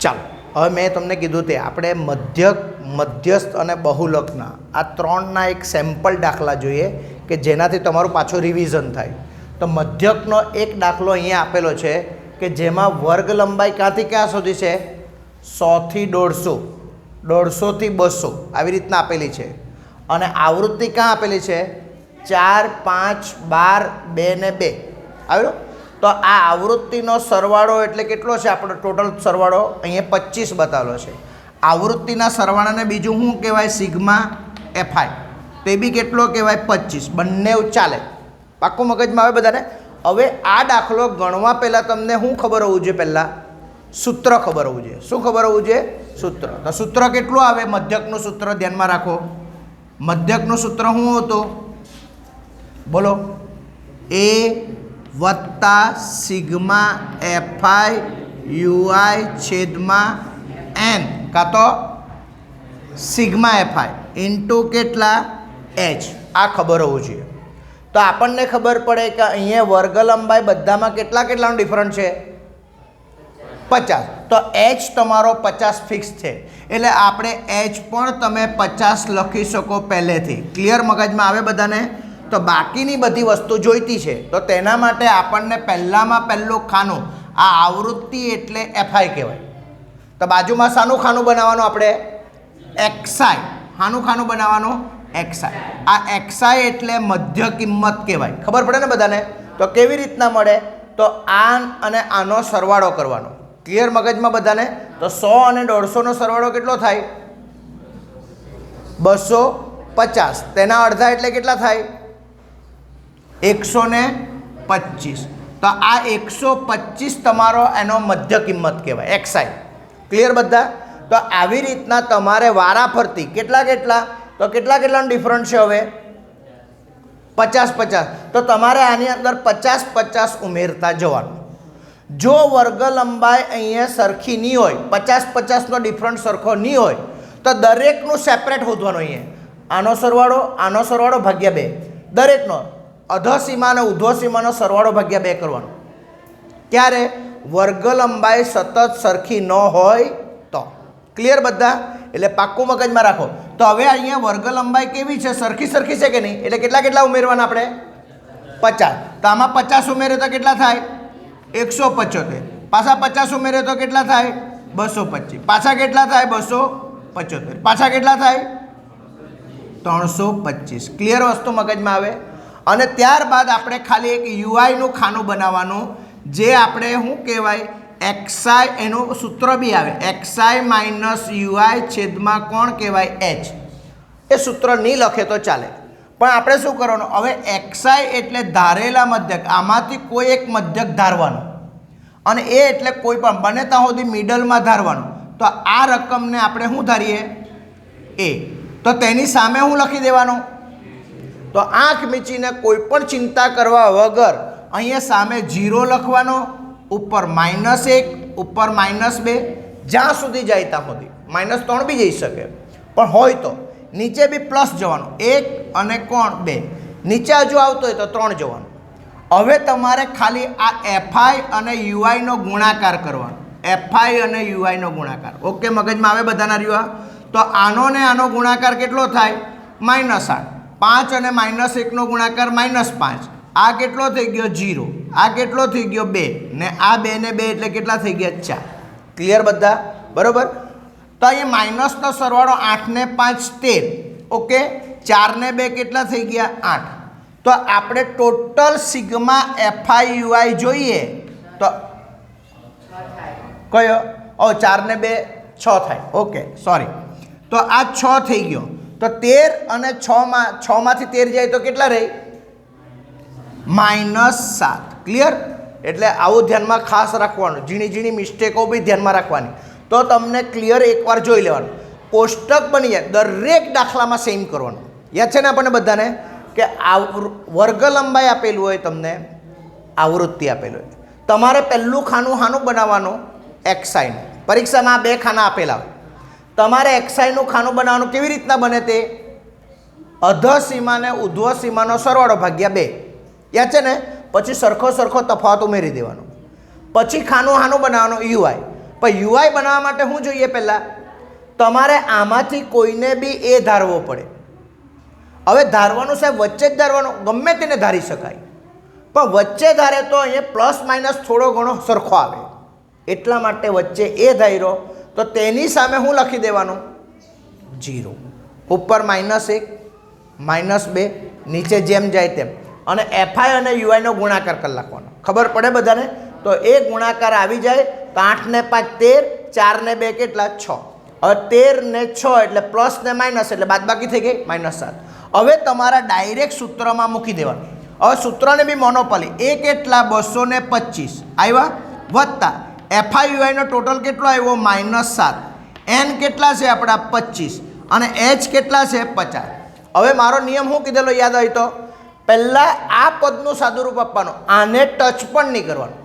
ચાલો હવે મેં તમને કીધું તે આપણે મધ્યસ્થ અને બહુલકના આ ત્રણના એક સેમ્પલ દાખલા જોઈએ કે જેનાથી તમારું પાછું રિવિઝન થાય. તો મધ્યકનો એક દાખલો અહીંયા આપેલો છે કે જેમાં વર્ગ લંબાઈ ક્યાંથી ક્યાં સુધી છે? 100 થી 150, 150 થી 200 આવી રીતના આપેલી છે. અને આવૃત્તિ ક્યાં આપેલી છે? 4, 5, 12, 2 ને 2 આવ્યો. તો આ આવૃત્તિનો સરવાળો એટલે કેટલો છે? આપણો ટોટલ સરવાળો અહીંયા 25 બતાવેલો છે. આવૃત્તિના સરવાળાને બીજું શું કહેવાય? Sigma FI. તે બી કેટલો કહેવાય? 25. બંને ચાલે. પાક્કું મગજમાં આવે બધાને? હવે આ દાખલો ગણવા પહેલાં તમને શું ખબર હોવું જોઈએ? પહેલાં સૂત્ર ખબર હોવું જોઈએ. શું ખબર હોવું જોઈએ? સૂત્ર. તો સૂત્ર કેટલું આવે? મધ્યકનું સૂત્ર ધ્યાનમાં રાખો. મધ્યકનું સૂત્ર શું હતું? બોલો. એ વત્તા સિગ્મા એફઆઈ યુઆઈ છેદમાં એન, કાં તો સિગ્મા એફઆઈ ઇન્ટુ કેટલા? એચ. આ ખબર હોવું જોઈએ. તો આપણને ખબર પડે કે અહીંયા વર્ગ લંબાઈ બધામાં કેટલાનો ડિફરન્સ છે? 50. તો એચ તમારો 50 ફિક્સ છે. એટલે આપણે એચ પણ તમે 50 લખી શકો પહેલેથી. ક્લિયર? મગજમાં આવે બધાને? તો બાકીની બધી વસ્તુ જોઈતી છે. તો તેના માટે આપણને પહેલામાં પહેલું ખાનું આ આવૃત્તિ એટલે એફઆઈ કહેવાય. તો બાજુમાં શાનું ખાનું બનાવવાનું? આપણે એક્સઆઈ. શાનું ખાનું બનાવવાનું? એક્સઆઈ. આ એક્સઆઈ એટલે મધ્ય કિંમત કહેવાય. ખબર પડે ને બધાને? તો કેવી રીતના મળે? તો આ અને આનો સરવાળો કરવાનો. ક્લિયર મગજમાં બધાને? તો 100 અને 150નો સરવાળો કેટલો થાય? 250. તેના અડધા એટલે કેટલા થાય? 125. તો આ 125 તમારો એનો મધ્ય કિંમત કહેવાય, એક્સઆઈ. ક્લિયર બધા? તો આવી રીતના તમારે વારાફરતી કેટલા તો કેટલાનો ડિફરન્સ છે હવે? 50. તો તમારે આની અંદર 50 ઉમેરતા જવાનું. જો વર્ગ લંબાઈ અહીંયા સરખી નહીં હોય, 50નો ડિફરન્સ સરખો નહીં હોય, તો દરેકનું સેપરેટ શોધવાનું. અહીંયા આનો સરવાળો ભાગ્યા 2. દરેકનો અધસીમા અને ઉધ્વસીમાનો સરવાળો ભાગ્યા 2 કરવાનો. ક્યારે? વર્ગ લંબાઈ સતત સરખી ન હોય તો. ક્લિયર બધા? એટલે પાક્કું મગજમાં રાખો. તો હવે અહીંયા વર્ગ લંબાઈ કેવી છે? સરખી છે કે નહીં? એટલે કેટલા ઉમેરવાના આપણે? 50. તો આમાં 50 ઉમેરે તો કેટલા થાય? 175. પાછા 50 ઉમેરે તો કેટલા થાય? 225. પાછા કેટલા થાય? 275. પાછા કેટલા થાય? 325. ક્લિયર વસ્તુ મગજમાં આવે? અને ત્યારબાદ આપણે ખાલી એક યુઆઈનું ખાનું બનાવવાનું, જે આપણે શું કહેવાય? એક્સઆઈ. એનું સૂત્ર બી આવે, એક્સઆઈ માઇનસ યુઆઈ છેદમાં કોણ કહેવાય? એચ. એ સૂત્ર નહીં લખે તો ચાલે, પણ આપણે શું કરવાનું? હવે એક્સઆઈ એટલે ધારેલા મધ્યક. આમાંથી કોઈ એક મધ્યક ધારવાનું, અને એ એટલે કોઈ પણ બને ત્યાં સુધી મિડલમાં ધારવાનું. તો આ રકમને આપણે શું ધારીએ? એ. તો તેની સામે હું લખી દેવાનું. તો આંખ મીચીને કોઈ પણ ચિંતા કરવા વગર અહીંયા સામે 0 લખવાનો, ઉપર -1, ઉપર -2, જ્યાં સુધી જાય ત્યાં સુધી. -3 બી જઈ શકે, પણ હોય તો નીચે બી પ્લસ જવાનું. 1 અને કોણ 2, નીચે હજુ આવતો હોય તો 3 જવાનું. હવે તમારે ખાલી આ એફઆઈ અને યુઆઈનો ગુણાકાર કરવાનો. એફઆઈ અને યુઆઈનો ગુણાકાર. ઓકે, મગજમાં આવે બધાના રહ્યું? તો આનો ને આનો ગુણાકાર કેટલો થાય? -8. 5 અને -1નો ગુણાકાર -5. આ કેટલો થઈ ગયો? 0. આ કેટલો થઈ ગયો? 2. ને આ 2 ને 2 એટલે કેટલા થઈ ગયા? 4. ક્લિયર બધા? બરાબર? તો અહીંયા માઇનસનો સરવાળો 8 ને 5 13. ઓકે, 4 ને 2 કેટલા થઈ ગયા? 8. તો આપણે ટોટલ સિગ્મા એફઆઈ યુઆઈ જોઈએ તો કયો? 4 ને 2 6 થાય. Okay, sorry. તો આ 6 થઈ ગયો. તો 13 અને 6માંથી 13 જાય તો કેટલા રહે? -7. ક્લિયર? એટલે આવું ધ્યાનમાં ખાસ રાખવાનું. ઝીણી મિસ્ટેકો બી ધ્યાનમાં રાખવાની. તો તમને ક્લિયર એકવાર જોઈ લેવાનું. કોષ્ટક બની જાય, દરેક દાખલામાં સેમ કરવાનું. યાદ છે ને આપણને બધાને? કે વર્ગ લંબાઈ આપેલું હોય, તમને આવૃત્તિ આપેલું હોય, તમારે પહેલું ખાનું બનાવવાનું? એક્સઆઈનું. પરીક્ષામાં 2 ખાના આપેલા હોય, તમારે એક્સઆઈનું ખાનું બનાવવાનું. કેવી રીતના બને તે? અધસીમા અને ઉધ્વસીમાનો સરવાળો ભાગ્યા 2. યાદ છે ને? પછી સરખો તફાવત ઉમેરી દેવાનો. પછી ખાનું બનાવવાનું યુઆઈ. પણ યુઆઈ બનાવવા માટે શું જોઈએ? પહેલાં તમારે આમાંથી કોઈને બી એ ધારવો પડે. હવે ધારવાનું સાહેબ વચ્ચે જ ધારવાનું, ગમે તેને ધારી શકાય, પણ વચ્ચે ધારે તો અહીંયા પ્લસ માઇનસ થોડો ઘણો સરખો આવે, એટલા માટે વચ્ચે એ ધાર્યો તો તેની સામે હું લખી દેવાનું 0, ઉપર -1 -2, નીચે જેમ જાય તેમ, અને એફઆઈ અને યુઆઈનો ગુણાકાર કરી નાખવાનો. ખબર પડે બધાને? તો એ ગુણાકાર આવી જાય તો 8 ને 5 13, 4 ને 2 કેટલા? 6. હવે 13 ને 6 એટલે પ્લસ ને માઇનસ એટલે બાદબાકી થઈ ગઈ -7. હવે તમારા ડાયરેક્ટ સૂત્રમાં મૂકી દેવાનું. હવે સૂત્રને બી મોનોપોલી, એ કેટલા? 225 આવ્યા, વત્તા એફઆઈ યુઆઈનો ટોટલ કેટલો આવ્યો? -7. એન કેટલા છે આપણા? 25, અને એચ કેટલા છે? 50. હવે મારો નિયમ શું કીધેલો યાદ હોય તો? પહેલાં આ પદનું સાદુરૂપ આપવાનું, આને ટચ પણ નહીં કરવાનું.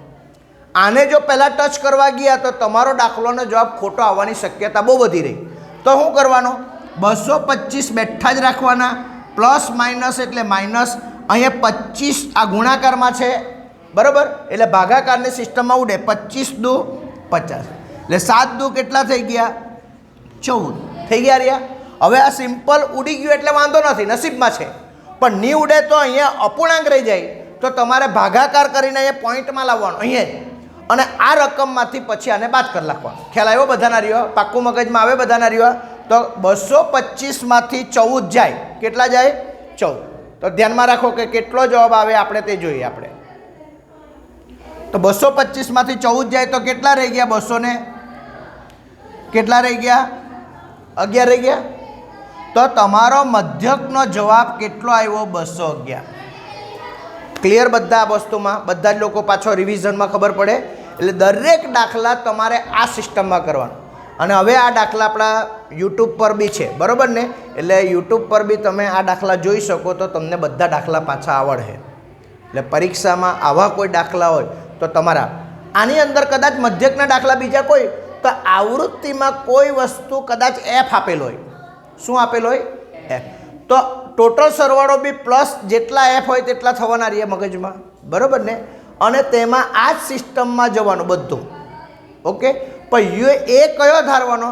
આને જો પહેલાં ટચ કરવા ગયા તો તમારો દાખલોનો જવાબ ખોટો આવવાની શક્યતા બહુ વધી રહી. તો શું કરવાનું? 225 બેઠા જ રાખવાના, પ્લસ માઇનસ એટલે માઇનસ, અહીંયા 25 આ ગુણાકારમાં છે, બરાબર? એટલે ભાગાકારની સિસ્ટમમાં ઉડે, 25 દુ 50, એટલે 7 દુ કેટલા થઈ ગયા? 14 થઈ ગયા રહ્યા. હવે આ સિમ્પલ ઉડી ગયું એટલે વાંધો નથી, નસીબમાં છે. પણ નહીં ઉડે તો અહીંયા અપૂર્ણાંક રહી જાય, તો તમારે ભાગાકાર કરીને અહીંયા પોઈન્ટમાં લાવવાનું અહીંયા, અને આ રકમમાંથી પછી આને બાદ કરી નાખવાનું. ખ્યાલ આવ્યો બધાના રહ્યો? પાક્કું મગજમાં આવે બધાના રહ્યો? તો 225માંથી 14 જાય, કેટલા જાય? 14. તો ધ્યાનમાં રાખો કે કેટલો જવાબ આવે આપણે તે જોઈએ આપણે. તો 225માંથી 14 જાય તો કેટલા રહી ગયા? 200 ને કેટલા રહી ગયા? 11 રહી ગયા. તો તમારો મધ્યકનો જવાબ કેટલો આવ્યો? 211. ક્લિયર બધા આ વસ્તુમાં? બધા જ લોકો પાછો રિવિઝનમાં ખબર પડે. એટલે દરેક દાખલા તમારે આ સિસ્ટમમાં કરવાનું. અને હવે આ દાખલા આપણા યુટ્યુબ પર બી છે, બરાબર ને? એટલે યુટ્યુબ પર બી તમે આ દાખલા જોઈ શકો, તો તમને બધા દાખલા પાછા આવડે. એટલે પરીક્ષામાં આવા કોઈ દાખલા હોય તો તમારા આની અંદર કદાચ મધ્યકના દાખલા બીજા કોઈ, તો આવૃત્તિમાં કોઈ વસ્તુ કદાચ એફ આપેલો હોય. શું આપેલો હોય? એફ. તો ટોટલ સરવાળો બી પ્લસ જેટલા એફ હોય તેટલા થવાના રહીએ મગજમાં, બરાબર ને? અને તેમાં આ જ સિસ્ટમમાં જવાનું બધું. ઓકે. પણ યુ એ કયો ધારવાનો?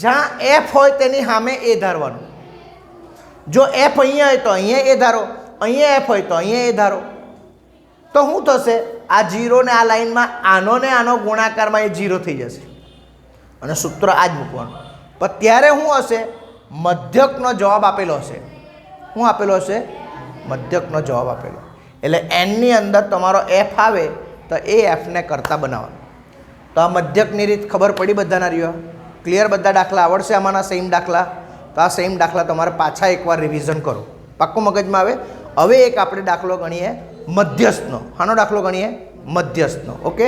જ્યાં એફ હોય તેની સામે એ ધારવાનું. જો એફ અહીંયા હોય તો અહીંયા એ ધારો, અહીંયા એફ હોય તો અહીંયા એ ધારો. તો શું થશે? આ 0 ને આ લાઈનમાં આનો ને આનો ગુણાકારમાં એ 0 થઈ જશે, અને સૂત્ર આ જ મૂકવાનું. પણ ત્યારે શું હશે? મધ્યકનો જવાબ આપેલો હશે. શું આપેલો હશે? મધ્યકનો જવાબ આપેલો. એટલે એનની અંદર તમારો એફ આવે તો એ એફને કરતા બનાવવાનો. તો આ મધ્યકની રીત ખબર પડી બધાના રહ્યો? ક્લિયર? બધા દાખલા આવડશે આમાંના સેમ દાખલા? તો આ સેમ દાખલા તમારે પાછા એકવાર રિવિઝન કરો, પાક્કું મગજમાં આવે. હવે એક આપણે દાખલો ગણીએ મધ્યસ્થનો. આનો દાખલો ગણીએ મધ્યસ્થનો. ઓકે.